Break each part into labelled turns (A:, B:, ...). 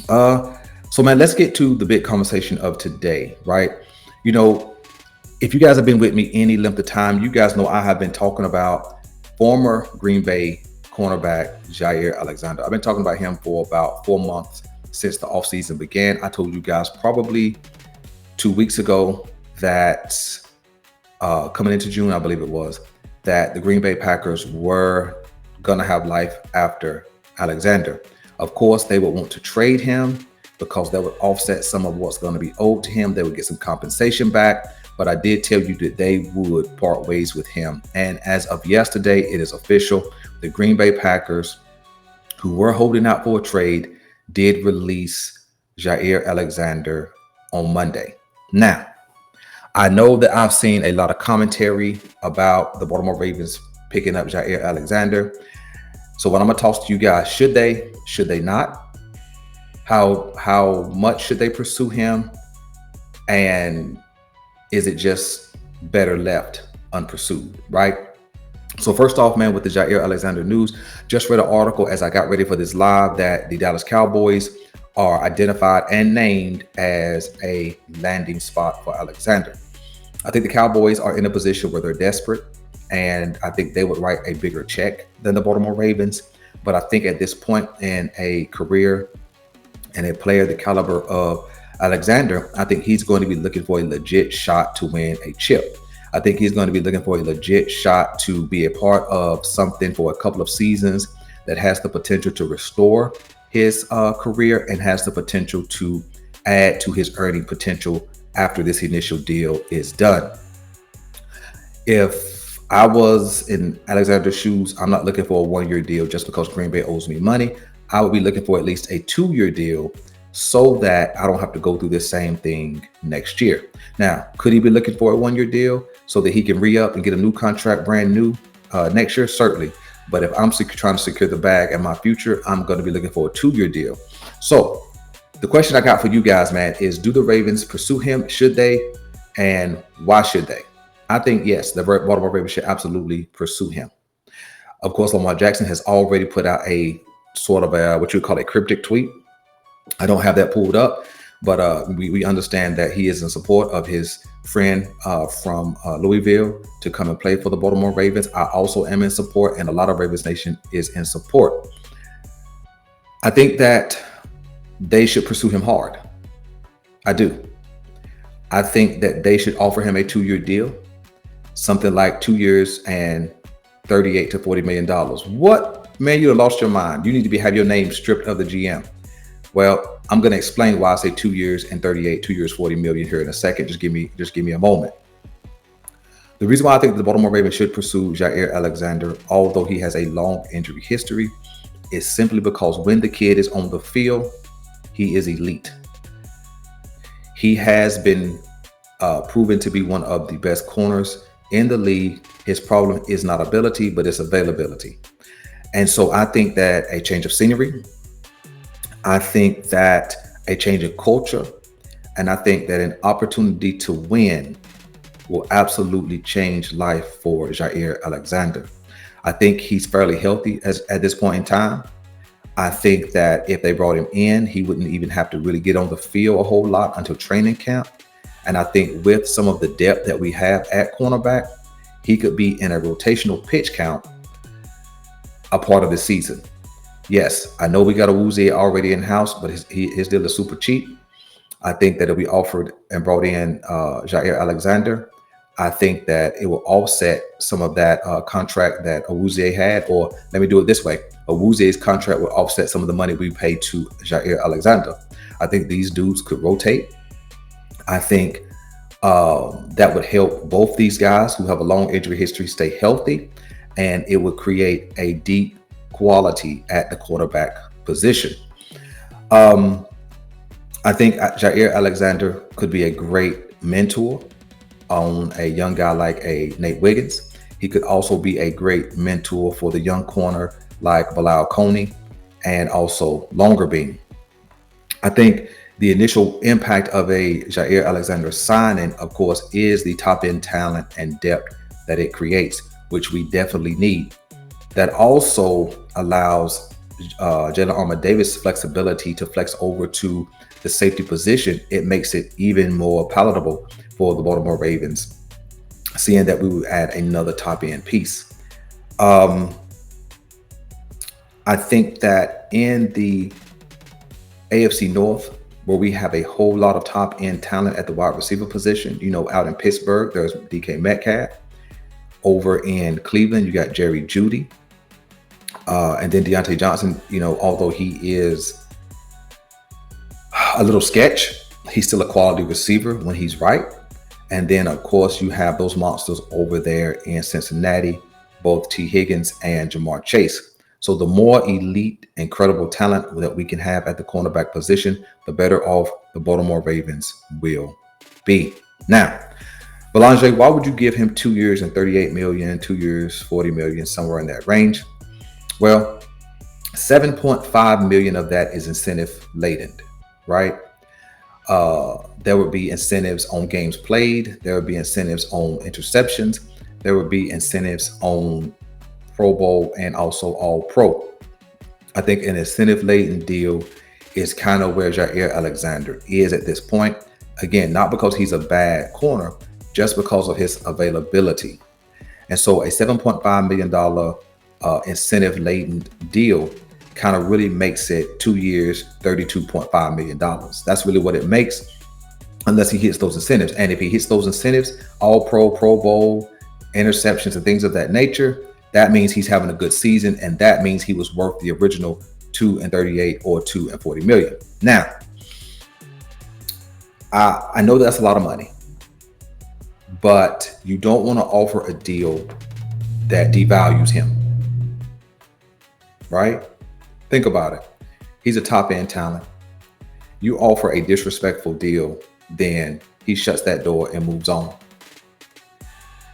A: So man, let's get to the big conversation of today, right? You know, if you guys have been with me any length of time, you guys know I have been talking about former Green Bay cornerback Jair Alexander. I've been talking about him for about 4 months since the offseason began. I told you guys probably 2 weeks ago that coming into June, I believe it was, that the Green Bay Packers were going to have life after Alexander. Of course, they would want to trade him because that would offset some of what's going to be owed to him. They would get some compensation back. But I did tell you that they would part ways with him. And as of yesterday, it is official. The Green Bay Packers, who were holding out for a trade, did release Jair Alexander on Monday. Now, I know that I've seen a lot of commentary about the Baltimore Ravens picking up Jair Alexander. So what I'm gonna toss to you guys: should they? Should they not? How much should they pursue him? And is it just better left unpursued? Right. So first off, man, with the Jair Alexander news, just read an article as I got ready for this live that the Dallas Cowboys are identified and named as a landing spot for Alexander. I think the Cowboys are in a position where they're desperate, and I think they would write a bigger check than the Baltimore Ravens. But I think at this point in a career and a player the caliber of Alexander, I think he's going to be looking for a legit shot to win a chip. I think he's going to be looking for a legit shot to be a part of something for a couple of seasons that has the potential to restore his career and has the potential to add to his earning potential after this initial deal is done. If I was in Alexander's shoes, I'm not looking for a 1-year deal just because Green Bay owes me money. I would be looking for at least a 2-year deal so that I don't have to go through this same thing next year. Now, could he be looking for a 1-year deal so that he can re-up and get a new contract brand new next year? Certainly. But if I'm trying to secure the bag and my future, I'm going to be looking for a 2-year deal. So the question I got for you guys, man, is do the Ravens pursue him? Should they? And why should they? I think, yes, the Baltimore Ravens should absolutely pursue him. Of course, Lamar Jackson has already put out a sort of a, what you would call a cryptic tweet. I don't have that pulled up, but we understand that he is in support of his friend from Louisville to come and play for the Baltimore Ravens. I also am in support, and a lot of Ravens Nation is in support. I think that they should pursue him hard. I do. I think that they should offer him a 2-year deal, something like 2 years and $38 to $40 million. What? Man, you have lost your mind. You need to have your name stripped of the GM. Well, I'm going to explain why I say 2 years and 38, 2 years, 40 million here in a second. Just give me a moment. The reason why I think the Baltimore Ravens should pursue Jair Alexander, although he has a long injury history, is simply because when the kid is on the field, he is elite. He has been proven to be one of the best corners in the league. His problem is not ability, but it's availability. And so I think that a change of scenery, I think that a change in culture, and I think that an opportunity to win will absolutely change life for Jair Alexander. I think he's fairly healthy at this point in time. I think that if they brought him in, he wouldn't even have to really get on the field a whole lot until training camp. And I think with some of the depth that we have at cornerback, he could be in a rotational pitch count a part of the season. Yes, I know we got a Woozy already in-house, but his deal is super cheap. I think that if we offered and brought in Jair Alexander, I think that it will offset some of that contract that Awuzie had, or let me do it this way. Awuzie's contract will offset some of the money we pay to Jair Alexander. I think these dudes could rotate. I think that would help both these guys who have a long injury history stay healthy, and it would create a deep quality at the quarterback position. I think Jair Alexander could be a great mentor on a young guy like a Nate Wiggins. He could also be a great mentor for the young corner like Bilal Coney and also Longer Bean. I think the initial impact of a Jair Alexander signing, of course, is the top end talent and depth that it creates, which we definitely need. That also allows Jalen Armour Davis' flexibility to flex over to the safety position, it makes it even more palatable for the Baltimore Ravens, seeing that we would add another top end piece. Um, I think that in the AFC North, where we have a whole lot of top end talent at the wide receiver position, out in Pittsburgh, there's DK Metcalf. Over in Cleveland, you got Jerry Jeudy. And then Deontay Johnson, although he is a little sketch, he's still a quality receiver when he's right. And then, of course, you have those monsters over there in Cincinnati, both T. Higgins and Jamar Chase. So the more elite, incredible talent that we can have at the cornerback position, the better off the Baltimore Ravens will be. Now, Belanger, why would you give him 2 years and 38 million, 2 years, 40 million, somewhere in that range? Well, 7.5 million of that is incentive laden, right? There would be incentives on games played. There would be incentives on interceptions. There would be incentives on Pro Bowl and also All Pro. I think an incentive laden deal is kind of where Jair Alexander is at this point. Again, not because he's a bad corner, just because of his availability. And so a $7.5 million incentive laden deal kind of really makes it 2 years, $32.5 million. That's really what it makes, unless he hits those incentives. And if he hits those incentives, All Pro, Pro Bowl, interceptions, and things of that nature, that means he's having a good season, and that means he was worth the original 2 and 38 or 2 and 40 million. Now, I know that's a lot of money, but you don't want to offer a deal that devalues him, right? Think about it. He's a top end talent. You offer a disrespectful deal, then he shuts that door and moves on.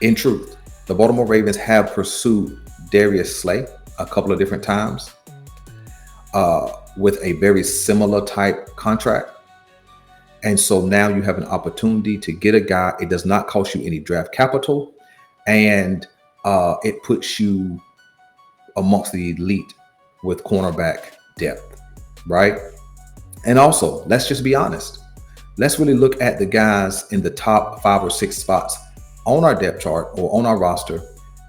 A: In truth, the Baltimore Ravens have pursued Darius Slay a couple of different times with a very similar type contract. And so now you have an opportunity to get a guy. It does not cost you any draft capital, and it puts you amongst the elite with cornerback depth, right? And also, let's just be honest. Let's really look at the guys in the top 5 or 6 spots on our depth chart or on our roster,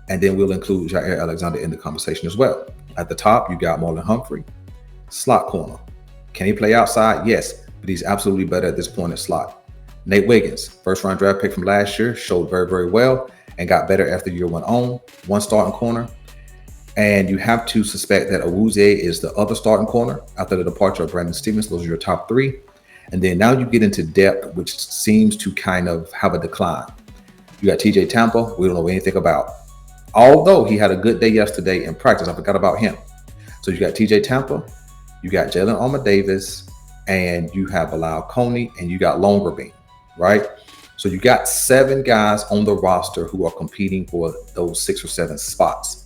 A: and then we'll include Jair Alexander in the conversation as well. At the top, you got Marlon Humphrey, slot corner. Can he play outside? Yes, but he's absolutely better at this point at slot. Nate Wiggins, first-round draft pick from last year, showed very, very well and got better as the year went on. One starting corner. And you have to suspect that Awuzie is the other starting corner after the departure of Brandon Stevens. Those are your top 3. And then now you get into depth, which seems to kind of have a decline. You got TJ Tampa, we don't know anything about. Although he had a good day yesterday in practice, I forgot about him. So you got TJ Tampa, you got Jalen Armour Davis, and you have Bilal Coney, and you got Longerbeam, right? So you got 7 guys on the roster who are competing for those 6 or 7 spots.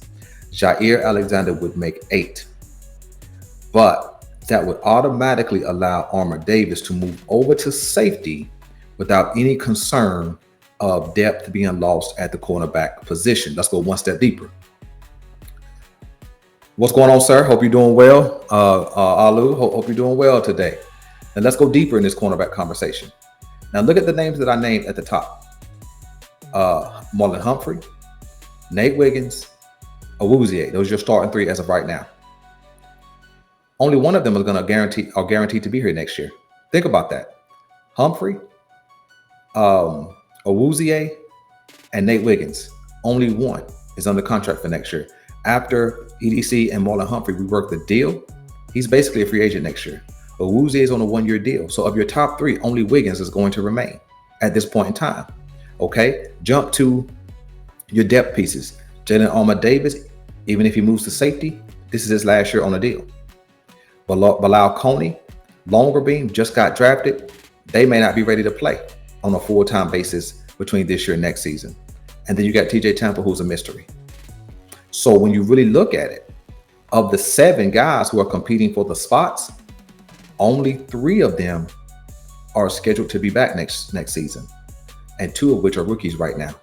A: Jair Alexander would make 8. But that would automatically allow Armour Davis to move over to safety without any concern of depth being lost at the cornerback position. Let's go one step deeper. What's going on, sir? Hope you're doing well. Alu, hope you're doing well today. And let's go deeper in this cornerback conversation. Now look at the names that I named at the top. Marlon Humphrey, Nate Wiggins, Awuzie. Those are your starting 3 as of right now. Only one of them is going to guaranteed to be here next year. Think about that. Humphrey, Awuzie, and Nate Wiggins. Only one is under contract for next year. After EDC and Marlon Humphrey, we work the deal. He's basically a free agent next year. Awuzie is on a 1-year deal. So of your top 3, only Wiggins is going to remain at this point in time. Okay, jump to your depth pieces. Jalen Armour Davis, even if he moves to safety, this is his last year on a deal. Bilal Coney, Longerbeam just got drafted. They may not be ready to play on a full-time basis between this year and next season. And then you got TJ Tampa, who's a mystery. So when you really look at it, of the 7 guys who are competing for the spots, only 3 of them are scheduled to be back next season, and 2 of which are rookies right now.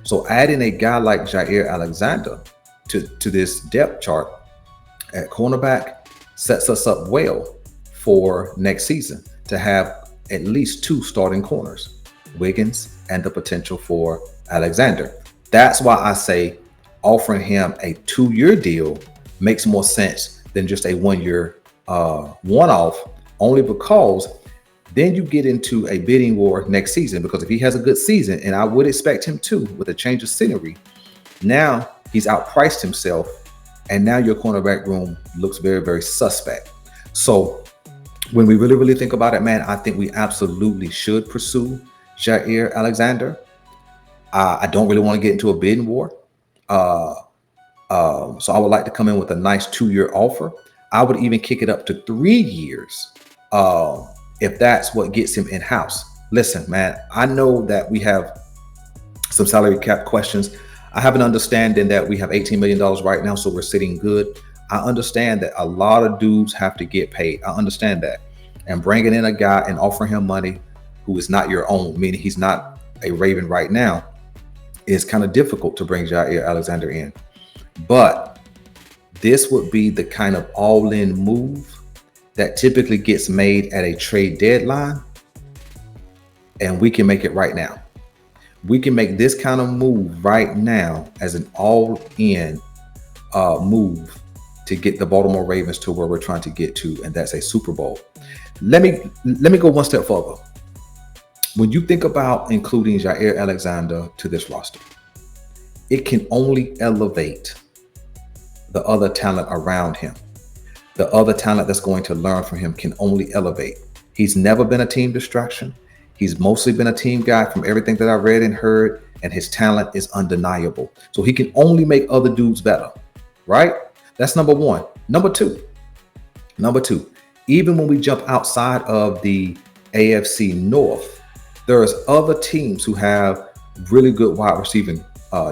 A: So adding a guy like Jair Alexander to this depth chart at cornerback sets us up well for next season to have at least two starting corners, Wiggins and the potential for Alexander. That's why I say offering him a 2-year deal makes more sense than just a 1-year one-off, only because then you get into a bidding war next season. Because if he has a good season, and I would expect him to with a change of scenery, now he's outpriced himself, and now your cornerback room looks very, very suspect. So when we really, really think about it, man, I think we absolutely should pursue Jair Alexander. I don't really want to get into a bidding war. So I would like to come in with a nice 2-year offer. I would even kick it up to 3 years if that's what gets him in-house. Listen, man, I know that we have some salary cap questions. I have an understanding that we have $18 million right now, so we're sitting good. I understand that a lot of dudes have to get paid. I understand that. And bringing in a guy and offering him money who is not your own, meaning he's not a Raven right now, is kind of difficult to bring Jair Alexander in. But this would be the kind of all-in move that typically gets made at a trade deadline, and we can make it right now. We can make this kind of move right now as an all-in move to get the Baltimore Ravens to where we're trying to get to, and that's a Super Bowl. Let me go one step further. When you think about including Jair Alexander to this roster, it can only elevate the other talent around him. The other talent that's going to learn from him can only elevate. He's never been a team distraction. He's mostly been a team guy from everything that I read and heard, and his talent is undeniable. So he can only make other dudes better, right? That's number one. Number two, even when we jump outside of the AFC North, there's other teams who have really good wide receiving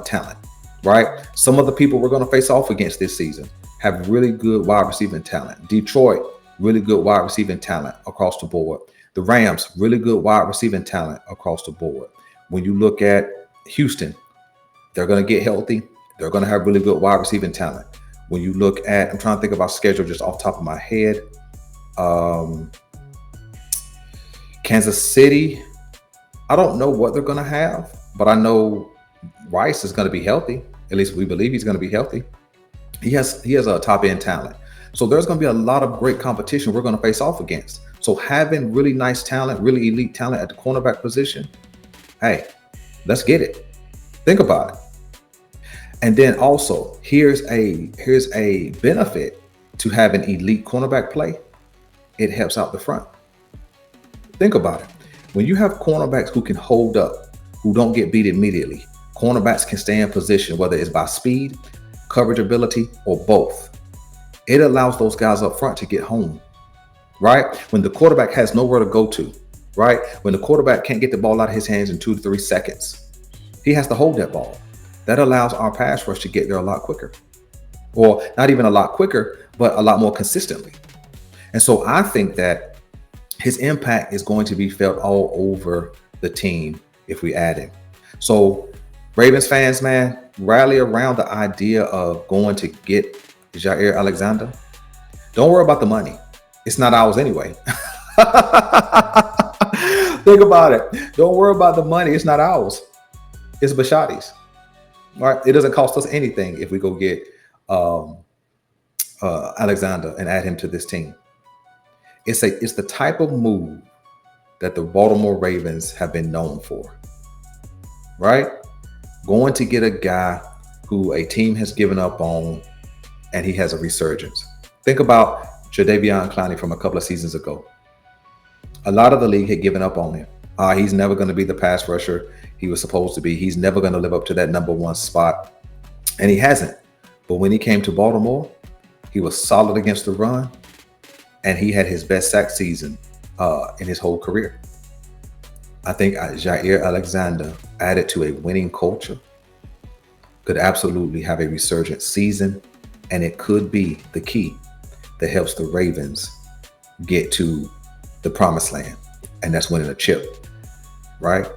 A: talent, right? Some of the people we're going to face off against this season have really good wide receiving talent. Detroit, really good wide receiving talent across the board. The Rams, really good wide receiving talent across the board. When you look at Houston, they're going to get healthy. They're going to have really good wide receiving talent. When you look at, I'm trying to think of our schedule just off the top of my head. Kansas City, I don't know what they're going to have, but I know Rice is going to be healthy. At least we believe he's going to be healthy. He has a top end talent. So there's going to be a lot of great competition we're going to face off against. So having really nice talent, really elite talent at the cornerback position, hey, let's get it. Think about it. And then also, here's a benefit to having elite cornerback play. It helps out the front. Think about it. When you have cornerbacks who can hold up, who don't get beat immediately, cornerbacks can stay in position, whether it's by speed, coverage ability, or both. It allows those guys up front to get home, right? When the quarterback has nowhere to go to, right? When the quarterback can't get the ball out of his hands in 2 to 3 seconds, he has to hold that ball. That allows our pass rush to get there a lot quicker, or not even a lot quicker, but a lot more consistently. And so I think that his impact is going to be felt all over the team if we add him. So Ravens fans, man, rally around the idea of going to get Jair Alexander. Don't worry about the money. It's not ours anyway. Think about it. Don't worry about the money. It's not ours. It's Bashady's. All right. It doesn't cost us anything if we go get Alexander and add him to this team. It's the type of move that the Baltimore Ravens have been known for, right? Going to get a guy who a team has given up on, and he has a resurgence. Think about Jadeveon Clowney from a couple of seasons ago. A lot of the league had given up on him. He's never going to be the pass rusher he was supposed to be. He's never going to live up to that number one spot, and he hasn't. But when he came to Baltimore, he was solid against the run, and he had his best sack season in his whole career. I think Jair Alexander, added to a winning culture, could absolutely have a resurgent season, and it could be the key that helps the Ravens get to the promised land, and that's winning a chip, right?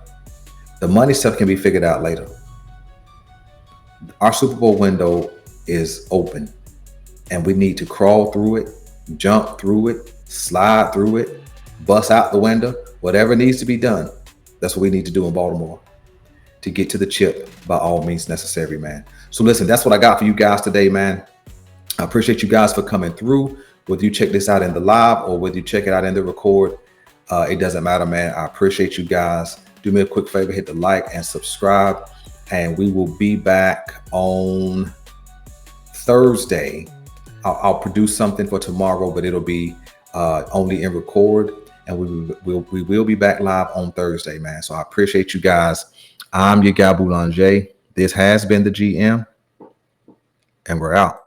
A: The money stuff can be figured out later. Our Super Bowl window is open. and we need to crawl through it, jump through it, slide through it, bust out the window, whatever needs to be done. That's what we need to do in Baltimore to get to the chip by all means necessary, man. So listen, that's what I got for you guys today, man. I appreciate you guys for coming through. Whether you check this out in the live or whether you check it out in the record, it doesn't matter, man. I appreciate you guys. Do me a quick favor, hit the like and subscribe. And we will be back on Thursday. I'll produce something for tomorrow, but it'll be only in record. And we will be back live on Thursday, man. So I appreciate you guys. I'm your guy Boulanger. This has been the GM, and we're out.